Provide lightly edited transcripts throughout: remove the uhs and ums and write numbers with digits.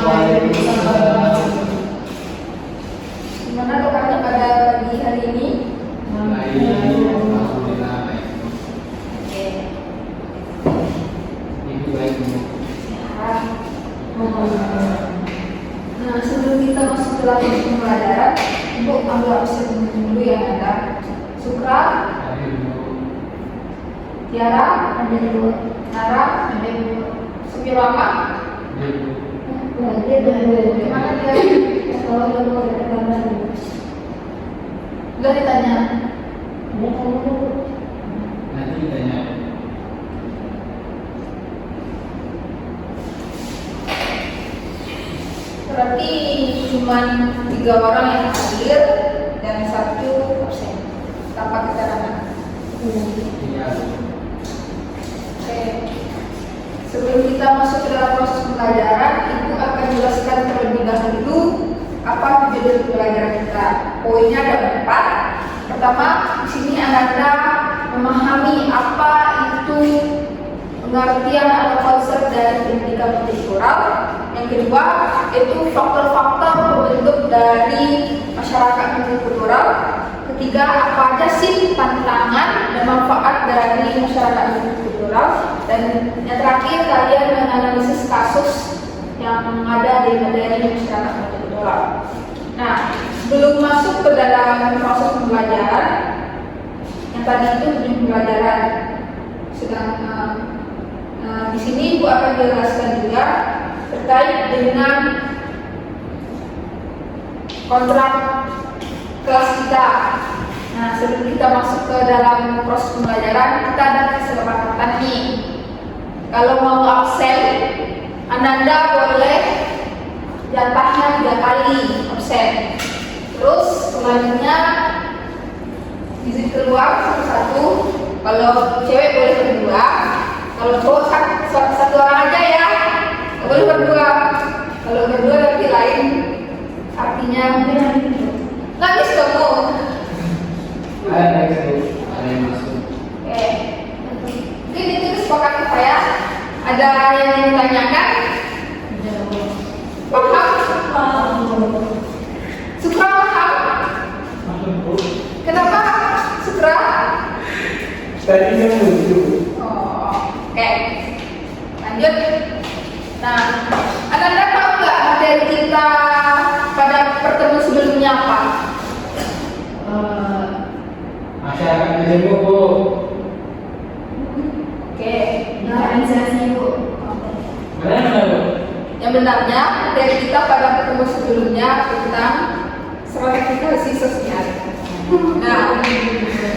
Waalaikumsalam. Gimana kabarnya pada pagi hari ini? Alhamdulillah baik. Oke. Ibu baik Bu. Sehat. Nah, sebelum kita masuk ke latihan pembelajaran, Ibu ambil absen dulu yang ada. Sukra, Hadir Bu. Tiara, ada dulu. Nara, ada dulu. Supirama, Hadir Bu. gimana dia? Udah ditanya. Nanti ditanya. Berarti cuma 3 orang yang hadir dan 1 absen tanpa keterangan. Iya Bu. Oke. Sebelum kita masuk ke dalam proses pembelajaran, Ibu akan jelaskan terlebih dahulu apa judul pembelajaran kita. Poinnya ada 4. Pertama, di sini Anda memahami apa itu pengertian atau konsep dari pendidikan multikultural. Yang kedua, itu faktor-faktor pembentuk dari masyarakat multikultural. Ketiga, apa aja sih tantangan dan manfaat dari masyarakat multikultural. Dan yang terakhir, kalian menganalisis kasus yang ada di materi masyarakat multikultural. Nah, sebelum masuk ke dalam proses pembelajaran, yang tadi itu tujuan pembelajaran, sedang di sini Ibu akan jelaskan juga terkait dengan kontrak kelas kita. Nah, sebelum kita masuk ke dalam proses pembelajaran, kita ada kesepakatan nih. Kalau mau absen, Ananda boleh jatahnya 3 kali absen. Terus selanjutnya izin keluar satu-satu. Kalau cewek boleh berdua. Kalau cowok satu orang aja ya. Nggak boleh berdua. Kalau berdua berarti lain. Artinya nangis kamu. Ada next Bu. Ada yang masuk. Oke. Mungkin itu kesepakatan saya. Ada yang ditanyakan? Paham? Sukra paham? Masuk Bu. Kenapa Sukra? Tadinya lucu. Oh, oke. Lanjut. Nah, Anda tahu nggak materi kita pada pertemuan sebelumnya apa? Masyarakat majemuk Bu. Oke, organisasi Bu. Mana Bu? Yang benarnya materi kita pada pertemuan sebelumnya tentang stratifikasi sosial. Nah,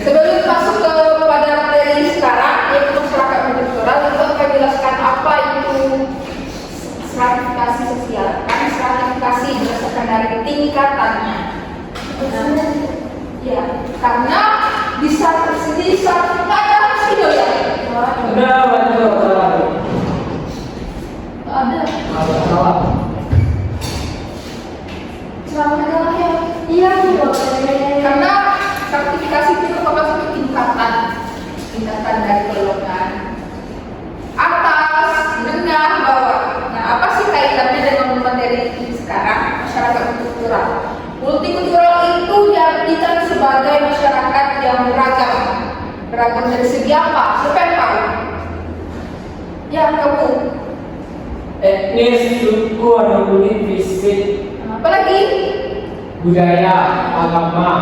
sebelum masuk kepada materi sekarang yaitu masyarakat multikultural, itu akan jelaskan apa itu stratifikasi sosial. Kan stratifikasi berdasarkan dari tingkatannya. Nah, ya, karena bisa tersedia sertifikat harus video ya. Udah bantu salah Bu. Ada. Salah. Ceramahnya ya. Iya, karena sertifikasi itu merupakan satu tingkatan dari golongan atas, menengah, bawah. Nah, apa sih kaitannya dengan materi sekarang masyarakat multikultural? Multikultural itu diartikan sebagai masyarakat yang beragam. Beragam dari segi apa? Siapa yang tahu? Ya, kamu. Etnis, suku, warna kulit, fisik, Apa lagi? budaya, agama,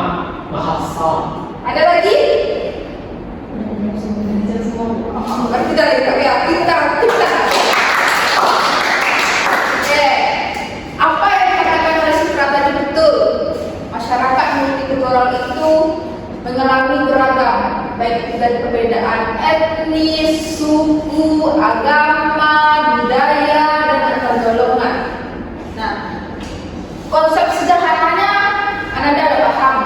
bahasa. Ada lagi? Berarti dari kami pintar. Oke, apa yang dikatakan oleh Sukra tadi betul? Masyarakat multikultural itu mengalami beragam, baik dari perbedaan etnis, suku, agama, budaya, dan antar golongan. Nah, konsep sederhananya Anda ada paham?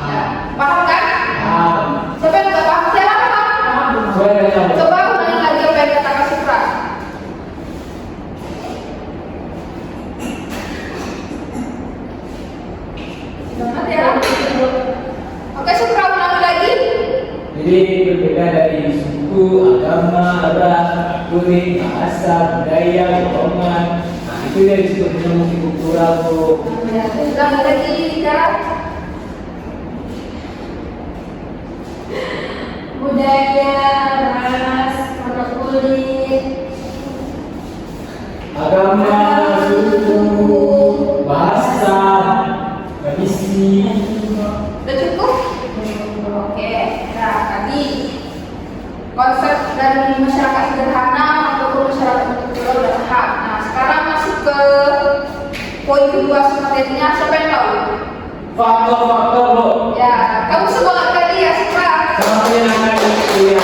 Ya, paham kan? Paham. Siapa yang nggak paham? Siapa paham? Coba ulangi lagi apa yang katakan Sukra. Gimana ya? Oke, Sukra ulangi lagi. Jadi berbeda dari suku, agama, ras, kulit, bahasa, budaya, golongan. Nah, itu ya disebut dengan multikultural tuh. Ya, ulang lagi bicara. Budaya, ras, warna kulit, Agama, suku, bahasa, tradisi. udah cukup? Oke, nah tadi konsep dari masyarakat sederhana ataupun masyarakat multikultural udah paham. Nah sekarang masuk ke poin kedua materinya, siapa yang tahu? Faktor-faktor lo. Ya, kamu semangat tadi ya, Sifat. Sama yang ada di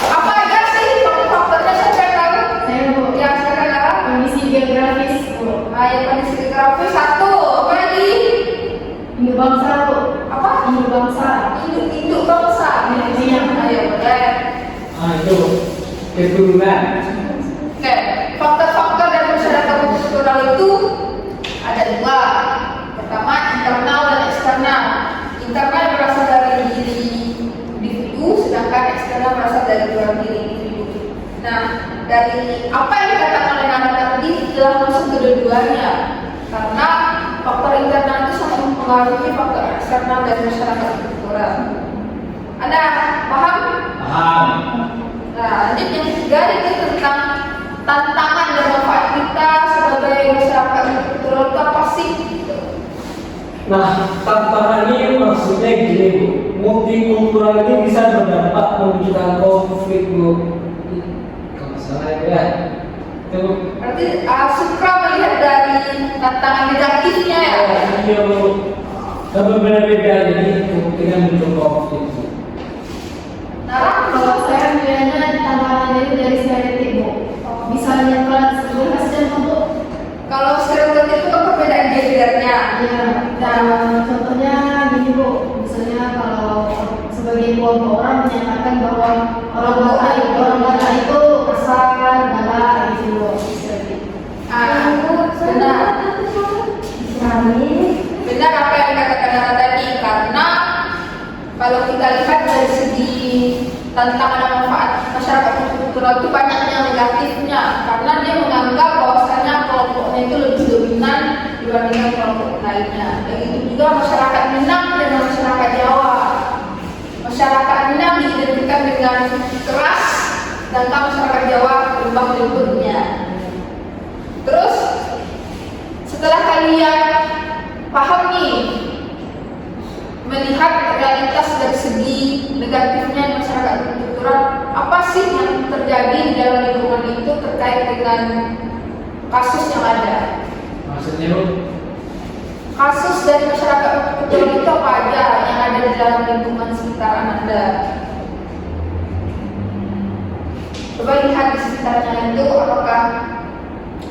Apa aja sih faktor-faktornya, siapa yang tahu? Saya Bu, Ya, silakan Lara. kondisi geografis Bu, Nah, yang kondisi geografis satu, apa lagi? Indo bangsa Bu, Apa? Indo bangsa. Induk bangsa. Iya. Ayo, boleh. itu keturunan. Oke, faktor-faktor dari masyarakat multikultural itu ada dua. Pertama, internal dan eksternal. Internal berasal dari diri individu, sedangkan eksternal berasal dari luar diri individu. Nah, dari apa yang dikatakan oleh Nana tadi telah masuk kedua-duanya. Karena faktor internal itu sangat mempengaruhi faktor eksternal dari masyarakat multikultural. Anda paham? Paham. Nah, lanjut yang ketiga itu tentang tantangan dan manfaat kita sebagai masyarakat multikultural itu apa sih? Gitu. Nah, tantangan ini maksudnya gini Bu, multikultural ini bisa berdampak memunculkan konflik Bu. Kalau salah ya, itu Berarti Sukra melihat dari tantangan negatifnya ya. iya Bu, dan berbeda-beda jadi kemungkinan muncul konflik Bu. Nah, Kalau saya melihatnya tantangannya itu dari stereotip Bu, misalnya kelas berhasil untuk kalau stereotip itu kan perbedaan gendernya. ya, dan contohnya gini Bu, misalnya kalau sebagian kelompok orang menyatakan bahwa orang Batak itu kasar, galak gitu Bu, stereotip. Benar. Benar apa yang dikatakan Nana tadi, karena kalau kita lihat dari segi tantangan dan manfaat masyarakat multikultural itu banyak yang negatifnya, karena dia menganggap bahwasanya kelompoknya itu lebih dominan dibandingkan kelompok lainnya. Begitu juga masyarakat Minang dengan masyarakat Jawa. Masyarakat Minang diidentikan dengan keras, sedangkan masyarakat Jawa lembah lembutnya. Terus setelah kalian paham nih melihat realitas dari segi negatifnya masyarakat multikultural, apa sih yang terjadi di dalam lingkungan itu terkait dengan kasus yang ada? Maksudnya Bu, Kasus dari masyarakat multikultural itu apa aja yang ada di dalam lingkungan sekitaran Anda? Coba lihat di sekitarnya itu apakah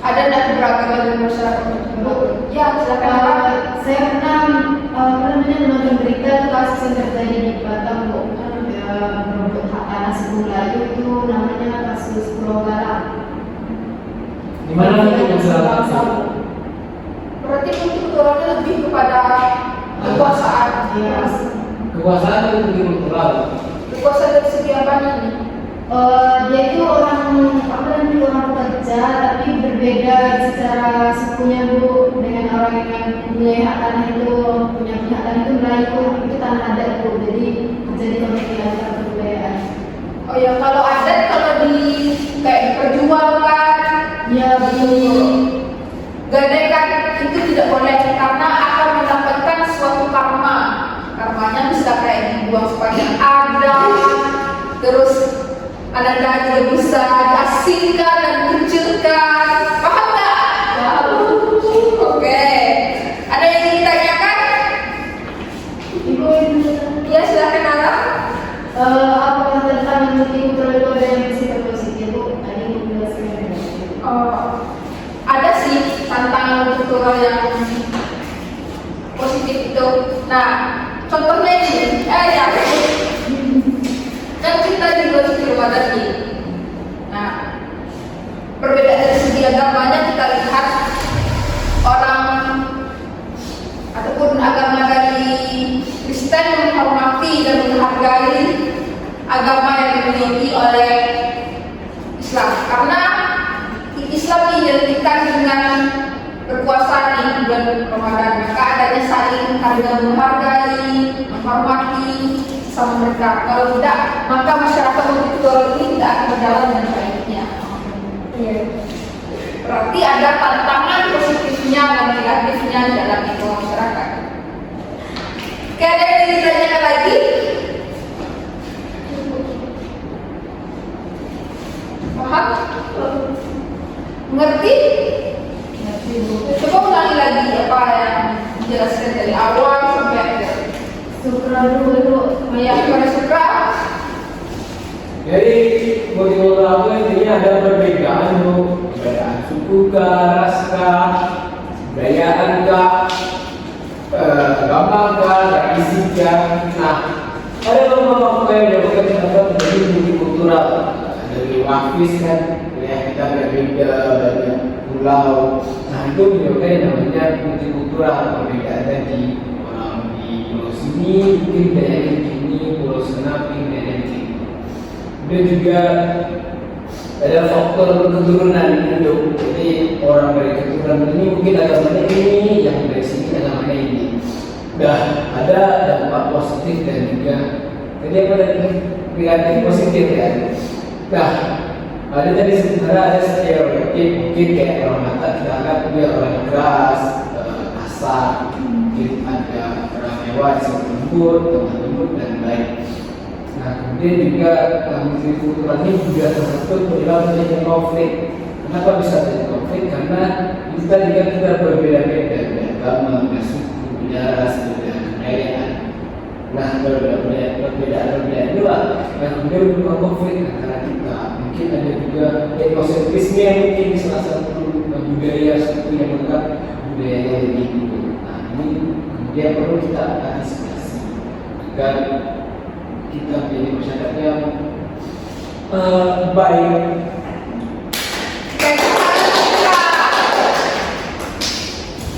ada dan keberagaman dari masyarakat multikultural? Ya, silakan. Saya pernah menonton berita itu kasus yang terjadi di Batam Bu, berebut hak tanah suku Melayu itu namanya kasus Pulau Galang. di mana itu masalah? Berarti multikulturalnya lebih kepada kekuasaan. Ya. Kekuasaan itu multikultural. Kekuasaan dari segi apa nih? Dia itu orang kerja tapi berbeda secara sukunya Bu dengan orang yang punya hak tanah itu, punya hak tanah itu Melayu, itu tanah adat Bu, jadi terjadi konflik antar kebudayaan. Oh ya, kalau adat kalau di kayak diperjualkan, Ya betul. gadaikan itu tidak boleh karena akan mendapatkan suatu karma. Karmanya bisa kayak dibuang sepanjang ada, terus ada juga bisa diasingkan dan dikucilkan. Paham nggak? Oke. Ada yang ingin ditanyakan? Ibu Ya silakan Nara. apakah tentang multikultural itu ada yang bersifat positif Bu? Tadi Ibu menjelaskan. Ada sih tantangan kultural yang positif itu. Nah, contohnya ini, ya, kan kita di bulan suci Ramadan nih. Nah, perbedaan dari segi agamanya kita lihat orang ataupun agama dari Kristen menghormati dan menghargai agama yang dimiliki oleh Islam, karena Islam diidentikan bulan Ramadan. Maka adanya saling harga menghargai, menghormati sama mereka. Kalau tidak, maka masyarakat multikultural ini tidak akan berjalan dengan baiknya. Iya. Berarti ada tantangan positifnya dan negatifnya dalam itu masyarakat. Oke, ada yang ditanyakan lagi? Paham? Mengerti? Coba ulangi lagi apa yang dijelaskan dari awal sampai akhir. Sukra dulu. Yang pada suka. Jadi multikultural itu intinya ada perbedaan tuh, perbedaan suku kah, ras kah, budayaan kah, agama kah, tradisi kah. Nah, ada beberapa yang dilakukan kita menjadi multikultural. Dari wafis kan, ya kita berbeda banyak pulau. Nah itu menyebabkan yang namanya multikultural. Perbedaan di orang di pulau sini mungkin budayanya begini, pulau sana mungkin budayanya begini. Kemudian juga ada faktor keturunan hidup. Jadi orang dari keturunan ini mungkin agamanya ini, yang dari sini agamanya ini. Dah ada dampak positif dan juga jadi apa tadi negatif positif ya. Nah, ada tadi sebenarnya ada stereotip mungkin kayak orang mata kita anggap dia orang keras, kasar, mungkin ada orang mewah, lembut, teman lembut dan lain. Nah, kemudian juga multikultural ini juga terbentuk dalam terjadi konflik. Kenapa bisa terjadi konflik? Karena kita juga berbeda-beda agama, suku, budaya, ras, dan kebudayaan. Nah, perbedaan inilah yang kemudian menyebabkan konflik antara kita. Mungkin ada juga etnosentrisme yang mungkin di salah satu budaya suku yang menganggap budayanya lebih itu. Nah, ini kemudian perlu kita antisipasi agar kita menjadi masyarakat yang baik.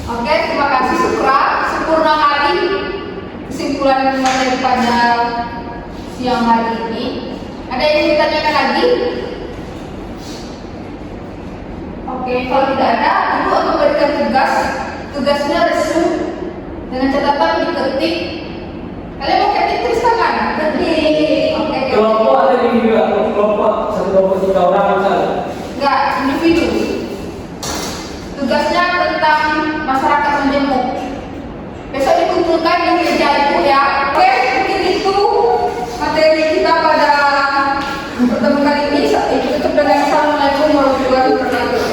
Oke, terima kasih Sukra. Sempurna hari kesimpulan daripada siang hari ini. Ada yang ditanyakan lagi? Oke, kalau tidak ada, Ibu akan memberikan tugas. Tugasnya resume dengan catatan diketik. Kalian mau ketik tulis tangan? Ketik. Oke. Kelompok ada di juga, kelompok satu kelompok 3 orang misalnya. Enggak, individu. Tugasnya tentang masyarakat menjemuk. Besok dikumpulkan di meja Ibu ya. Oke, mungkin itu materi kita pada pertemuan kali ini. Itu tutup dengan assalamualaikum warahmatullahi wabarakatuh.